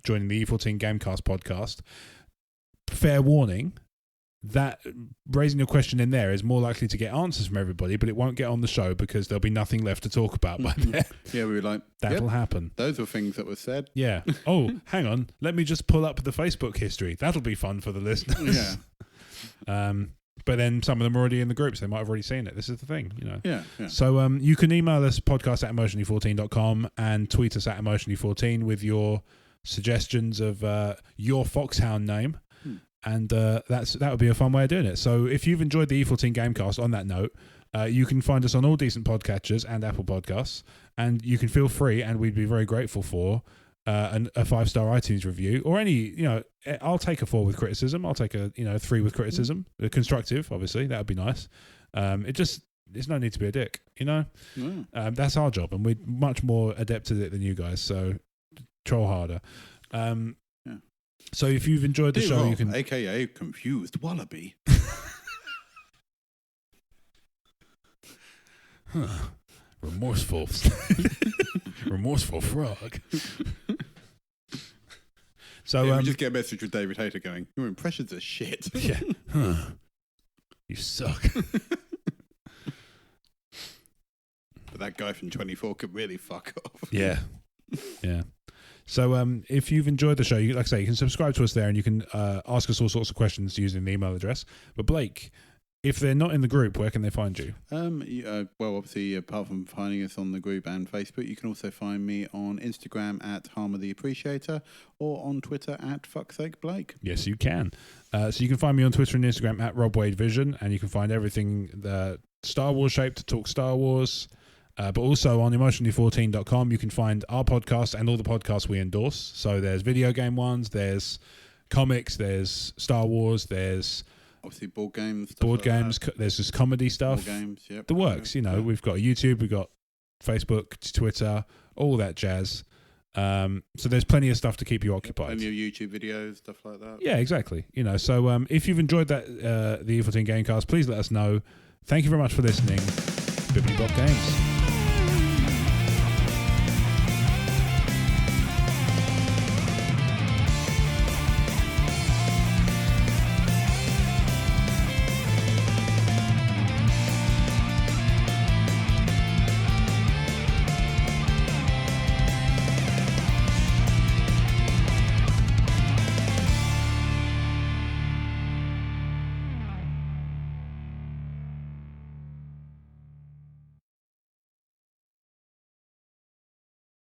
joining the E14 Gamecast podcast. Fair warning, that raising your question in there is more likely to get answers from everybody, but it won't get on the show because there'll be nothing left to talk about by then.
Yeah, we were like,
that'll happen.
Those were things that were said.
Yeah. Oh, hang on. Let me just pull up the Facebook history. That'll be fun for the listeners.
Yeah.
But then some of them are already in the groups. They might have already seen it. This is the thing, you know.
Yeah.
So you can email us podcast@emotionally14.com and tweet us @emotionally14 with your suggestions of your Foxhound name. And that would be a fun way of doing it. So if you've enjoyed the E14 Gamecast, on that note, you can find us on all decent podcatchers and Apple Podcasts. And you can feel free, and we'd be very grateful for, a 5-star iTunes review. Or any, you know, I'll take a 4 with criticism. I'll take a 3 with criticism. Constructive, obviously. That would be nice. There's no need to be a dick, you know? That's our job. And we're much more adept at it than you guys. So troll harder. So if you've enjoyed the show, you can...
A.K.A. Confused Wallaby.
Remorseful. Remorseful frog. So
we just get a message with David Hayter going, your impressions are shit.
Yeah. You suck.
But that guy from 24 could really fuck off.
Yeah. So if you've enjoyed the show, like I say, you can subscribe to us there and you can ask us all sorts of questions using the email address. But Blake, if they're not in the group, where can they find you?
Well, obviously, apart from finding us on the group and Facebook, you can also find me on Instagram @Harmer the Appreciator or on Twitter @FucksakeBlake.
Yes, you can. So you can find me on Twitter and Instagram @RobWadeVision, and you can find everything Star Wars shaped to talk Star Wars. But also on emotionally14.com, you can find our podcast and all the podcasts we endorse. So there's video game ones, there's comics, there's Star Wars, there's
obviously board games.
There's just comedy stuff.
Board games, yep.
The works, you know. We've got YouTube, we've got Facebook, Twitter, all that jazz. So there's plenty of stuff to keep you occupied.
Plenty of YouTube videos, stuff like that.
Yeah, exactly. You know, so if you've enjoyed that the E14 Gamecast, please let us know. Thank you very much for listening. Bibbidi Bob Games.